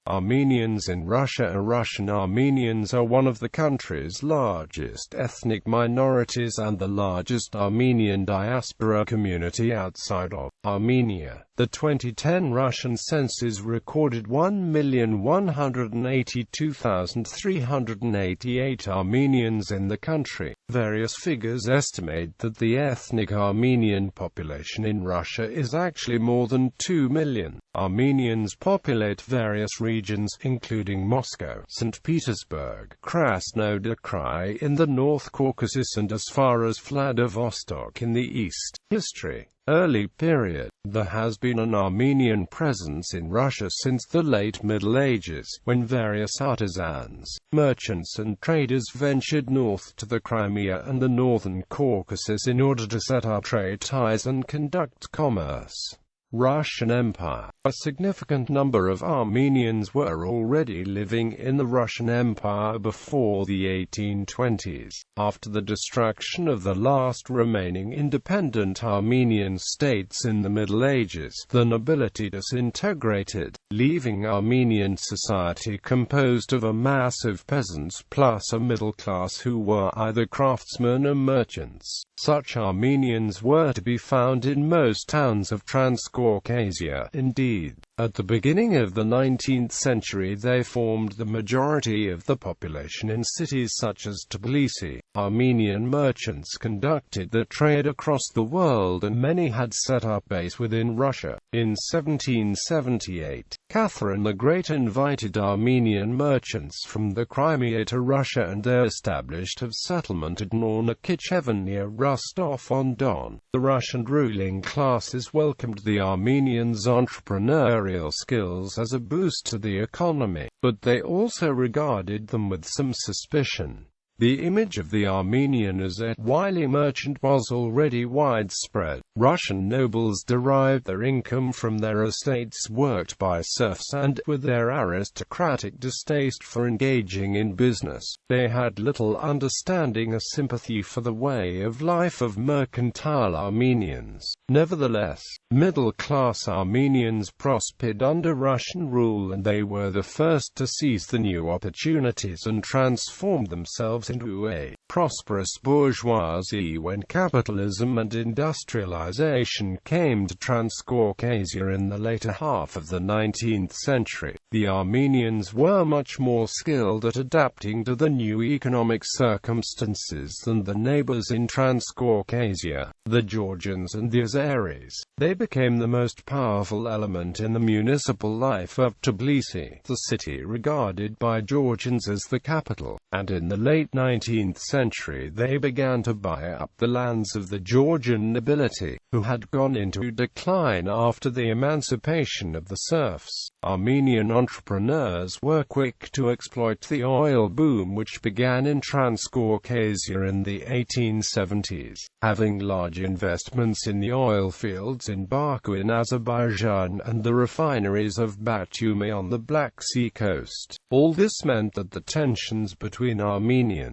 Armenians in Russia. Russian Armenians are one of the country's largest ethnic minorities and the largest Armenian diaspora community outside of Armenia. The 2010 Russian census recorded 1,182,388 Armenians in the country. Various figures estimate that the ethnic Armenian population in Russia is actually more than 2 million. Armenians populate various regions, including Moscow, St. Petersburg, Krasnodar Krai in the North Caucasus and as far as Vladivostok in the east. History. Early period. There has been an Armenian presence in Russia since the late Middle Ages, when various artisans, merchants and traders ventured north to the Crimea and the Northern Caucasus in order to set up trade ties and conduct commerce. Russian Empire. A significant number of Armenians were already living in the Russian Empire before the 1820s. After the destruction of the last remaining independent Armenian states in the Middle Ages, the nobility disintegrated, leaving Armenian society composed of a mass of peasants plus a middle class who were either craftsmen or merchants. Such Armenians were to be found in most towns of Transcaucasia. Indeed, at the beginning of the 19th century they formed the majority of the population in cities such as Tbilisi. Armenian merchants conducted their trade across the world and many had set up base within Russia. In 1778, Catherine the Great invited Armenian merchants from the Crimea to Russia and they established a settlement at Nornakichevan near Rostov-on-Don. The Russian ruling classes welcomed the Armenians' entrepreneurial skills as a boost to the economy, but they also regarded them with some suspicion. The image of the Armenian as a wily merchant was already widespread. Russian nobles derived their income from their estates worked by serfs and, with their aristocratic distaste for engaging in business, they had little understanding or sympathy for the way of life of mercantile Armenians. Nevertheless, middle-class Armenians prospered under Russian rule and they were the first to seize the new opportunities and transform themselves into a prosperous bourgeoisie when capitalism and industrialization came to Transcaucasia in the later half of the 19th century. The Armenians were much more skilled at adapting to the new economic circumstances than the neighbors in Transcaucasia, the Georgians and the Azeris. They became the most powerful element in the municipal life of Tbilisi, the city regarded by Georgians as the capital, and in the late 19th century they began to buy up the lands of the Georgian nobility, who had gone into decline after the emancipation of the serfs. Armenian entrepreneurs were quick to exploit the oil boom which began in Transcaucasia in the 1870s, having large investments in the oil fields in Baku in Azerbaijan and the refineries of Batumi on the Black Sea coast. All this meant that the tensions between Armenians,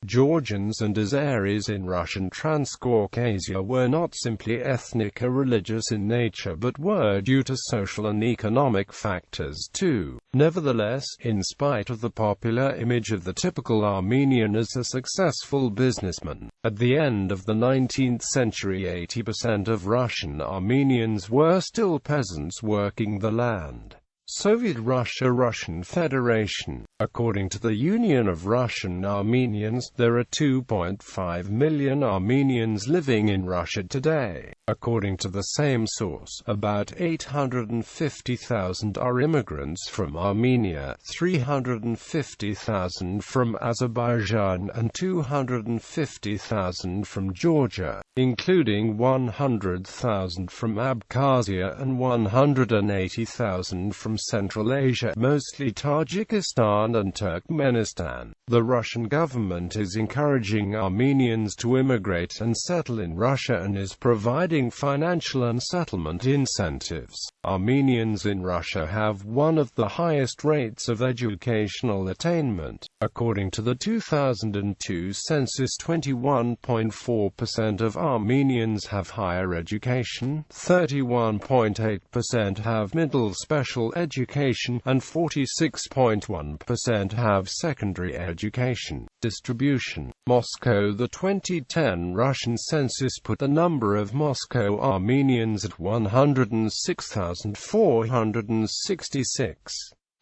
Georgians and Azeris in Russian Transcaucasia were not simply ethnic or religious in nature but were due to social and economic factors too. Nevertheless, in spite of the popular image of the typical Armenian as a successful businessman, at the end of the 19th century 80% of Russian Armenians were still peasants working the land. Soviet Russia. Russian Federation. According to the Union of Russian Armenians, there are 2.5 million Armenians living in Russia today. According to the same source, about 850,000 are immigrants from Armenia, 350,000 from Azerbaijan and 250,000 from Georgia, including 100,000 from Abkhazia and 180,000 from Central Asia, mostly Tajikistan Azerbaijan and Turkmenistan. The Russian government is encouraging Armenians to immigrate and settle in Russia and is providing financial and settlement incentives. Armenians in Russia have one of the highest rates of educational attainment. According to the 2002 census, 21.4% of Armenians have higher education, 31.8% have middle special education, and 46.1% have secondary education. Distribution. Moscow. The 2010 Russian census put the number of Moscow Armenians at 106,466.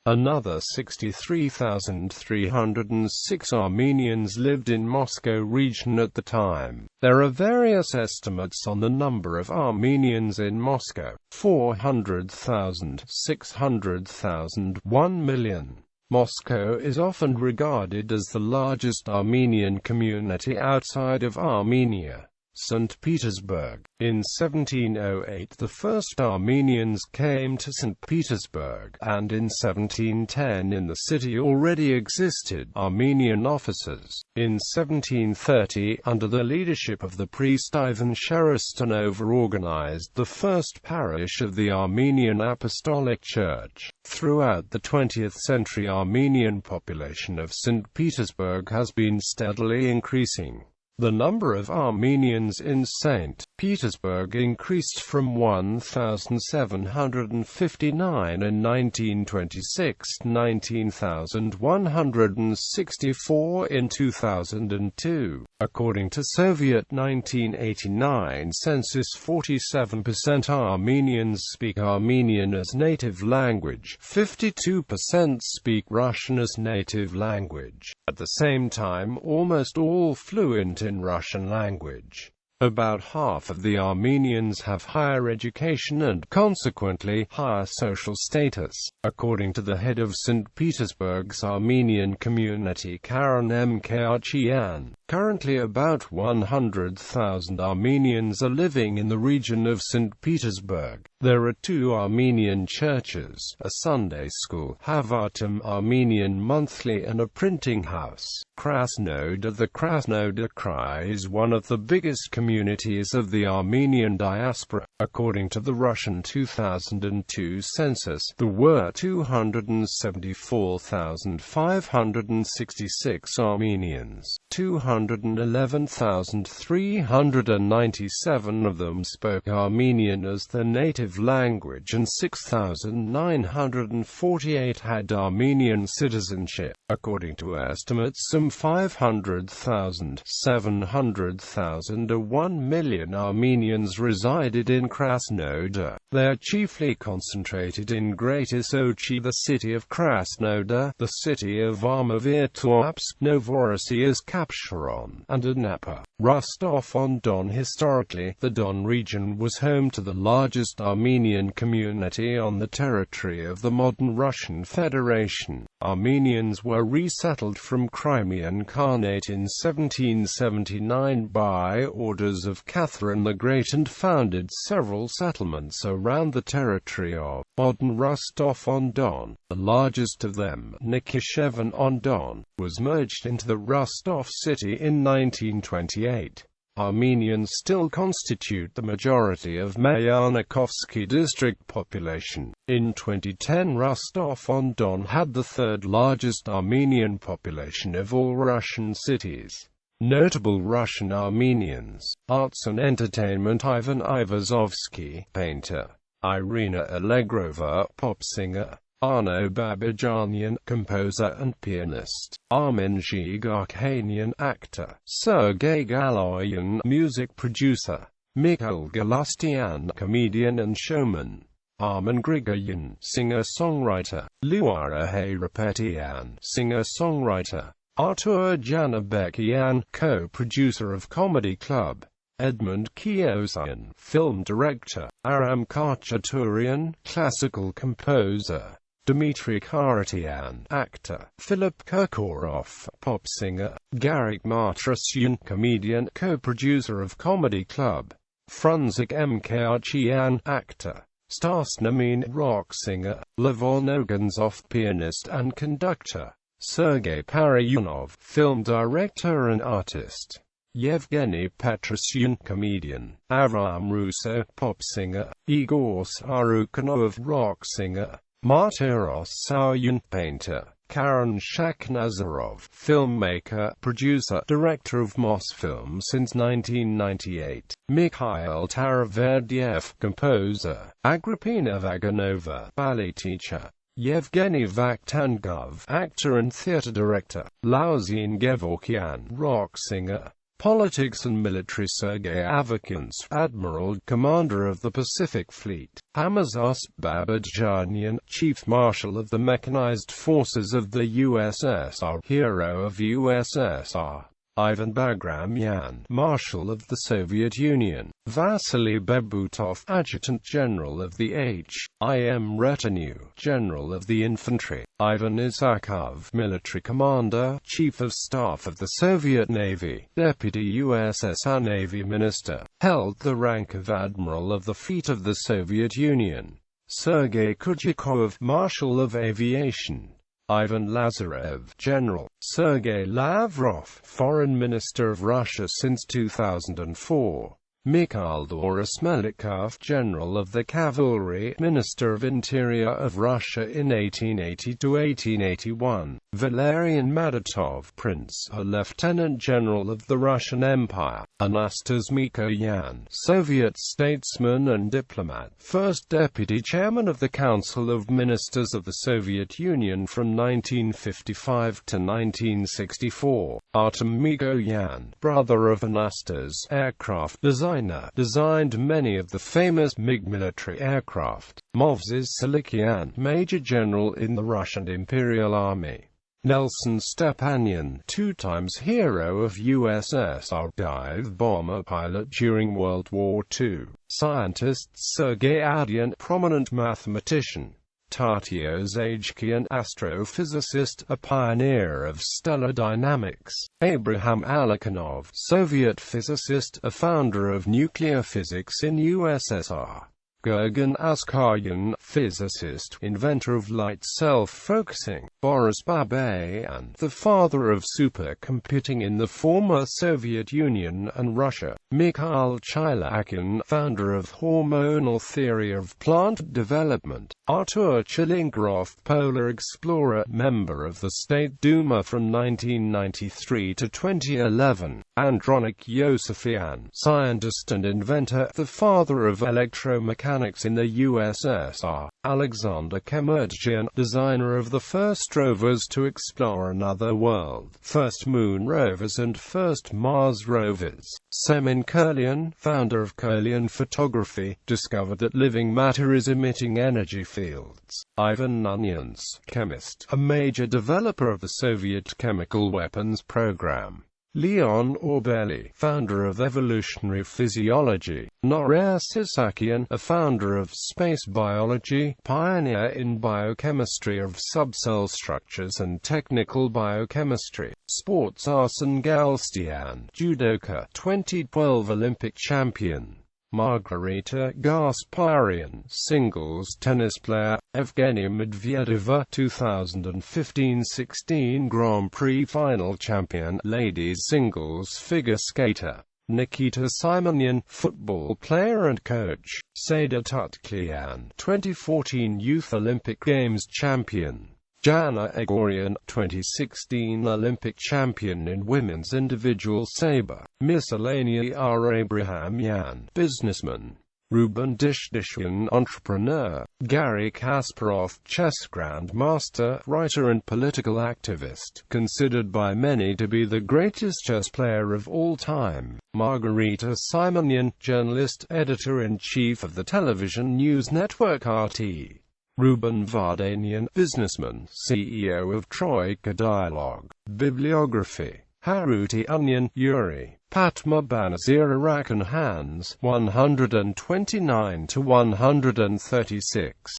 Another 63,306 Armenians lived in Moscow region at the time. There are various estimates on the number of Armenians in Moscow: 400,000, 600,000, 1 million. Moscow is often regarded as the largest Armenian community outside of Armenia. St. Petersburg. In 1708 the first Armenians came to St. Petersburg, and in 1710 in the city already existed Armenian officers. In 1730, under the leadership of the priest Ivan Cherestov, organized the first parish of the Armenian Apostolic Church. Throughout the 20th century, Armenian population of St. Petersburg has been steadily increasing. The number of Armenians in St. Petersburg increased from 1,759 in 1926 to 19,164 in 2002. According to Soviet 1989 census, 47% Armenians speak Armenian as native language, 52% speak Russian as native language. At the same time, almost all fluent in Russian language. About half of the Armenians have higher education and, consequently, higher social status. According to the head of St. Petersburg's Armenian community, Karen Mkrtchyan, currently about 100,000 Armenians are living in the region of St. Petersburg. There are 2 Armenian churches, a Sunday school, Havatim Armenian monthly, and a printing house. Krasnodar. The Krasnodar Krai is one of the biggest communities of the Armenian diaspora. According to the Russian 2002 census, there were 274,566 Armenians. 211,397 of them spoke Armenian as their native language, and 6,948 had Armenian citizenship. According to estimates, some 500,000, 700,000 or 1 million Armenians resided in Krasnodar. They are chiefly concentrated in Greater Sochi, the city of Krasnodar, the city of Armavir-Toapsk, Novorossiysk, Kapsharon, and Anapa. Rostov-on-Don. Historically, the Don region was home to the largest Armenian community on the territory of the modern Russian Federation. Armenians were resettled from Crimean Khanate in 1779 by orders of Catherine the Great and founded several settlements around the territory of modern Rostov-on-Don. The largest of them, Nikishevan-on-Don, was merged into the Rostov city in 1928. Armenians still constitute the majority of Mayakovsky district population. In 2010, Rostov-on-Don had the 3rd largest Armenian population of all Russian cities. Notable Russian Armenians. Arts and entertainment: Ivan Ivazovsky, painter; Irina Allegrova, pop singer; Arno Babajanyan, composer and pianist; Armen Zhigarkhanian, actor; Sergei Galoyan, music producer; Mikhail Galastian, comedian and showman; Armen Grigoryan, singer-songwriter; Luara Hayrapetian, singer-songwriter; Artur Janabekian, co-producer of Comedy Club; Edmund Kiosyan, film director; Aram Khachaturian, classical composer; Dmitry Karatian, actor; Philip Kirkorov, pop singer; Garik Matrosyan, comedian, co-producer of Comedy Club; Frunzik Mkrtchyan, actor; Stas Namin, rock singer; Levon Oganzov, pianist and conductor. Sergei Parayanov, film director and artist. Yevgeny Petrosyan, comedian. Avram Russo, pop singer. Igor Sarukhanov, rock singer. Martyros Sauyan, painter. Karen Shakhnazarov, filmmaker, producer, director of Mosfilm since 1998. Mikhail Taraverdev, composer. Agrippina Vaganova, ballet teacher. Yevgeny Vakhtangov, actor and theater director. Lauzin Gevorkian, rock singer. Politics and military. Sergei Avakins, Admiral, Commander of the Pacific Fleet. Hamazos Babadjanian, Chief Marshal of the Mechanized Forces of the USSR, Hero of USSR. Ivan Bagramyan, Marshal of the Soviet Union. Vasily Bebutov, Adjutant General of the H.I.M. Retinue, General of the Infantry. Ivan Isakov, Military Commander, Chief of Staff of the Soviet Navy, Deputy USSR Navy Minister. Held the rank of Admiral of the Fleet of the Soviet Union. Sergei Kudyakov, Marshal of Aviation. Ivan Lazarev, General. Sergei Lavrov, Foreign Minister of Russia since 2004. Mikhail Dorosmelikov, General of the Cavalry, Minister of Interior of Russia in 1880 to 1881. Valerian Madatov, Prince or Lieutenant General of the Russian Empire. Anastas Mikoyan, Soviet statesman and diplomat, first Deputy Chairman of the Council of Ministers of the Soviet Union from 1955 to 1964. Artem Mikoyan, brother of Anastas, aircraft designer, designed many of the famous MiG military aircraft. Movses Salikian, Major General in the Russian Imperial Army. Nelson Stepanyan, two times Hero of USSR, dive bomber pilot during World War II. Scientists Sergei Adyan, prominent mathematician. Tatio Zajkian, astrophysicist, a pioneer of stellar dynamics. Abraham Alekhanov, Soviet physicist, a founder of nuclear physics in USSR. Gergen Askaryan, physicist, inventor of light self-focusing. Boris Babayan, the father of supercomputing in the former Soviet Union and Russia. Mikhail Chilakhin, founder of hormonal theory of plant development. Artur Chilingirov, polar explorer, member of the State Duma from 1993 to 2011. Andronik Yosefian, scientist and inventor, the father of electromechanics in the USSR. Alexander Kemerjian, designer of the first rovers to explore another world, first moon rovers and first Mars rovers. Semin Kurlian, founder of Kurlian photography, discovered that living matter is emitting energy fields. Ivan Nunyans, chemist, a major developer of the Soviet chemical weapons program. Leon Orbeli, founder of evolutionary physiology. Norer Sisakian, a founder of space biology, pioneer in biochemistry of subcell structures and technical biochemistry. Sports Arsen Galstian, judoka, 2012 Olympic champion. Margarita Gasparian, singles tennis player. Evgeny Medvedeva, 2015-16 Grand Prix final champion, ladies singles figure skater. Nikita Simonyan, football player and coach. Seda Tutklian, 2014 Youth Olympic Games champion. Jana Egorian, 2016 Olympic champion in women's individual sabre. Miscellaneous. R. Abrahamyan, businessman. Ruben Dishdishian, entrepreneur. Garry Kasparov, chess grandmaster, writer and political activist, considered by many to be the greatest chess player of all time. Margarita Simonyan, journalist, editor-in-chief of the television news network RT. Ruben Vardanian, businessman, CEO of Troika Dialogue. Bibliography. Haruti Onion, Yuri, Patma Banazir Arakan Hans, 129 to 136.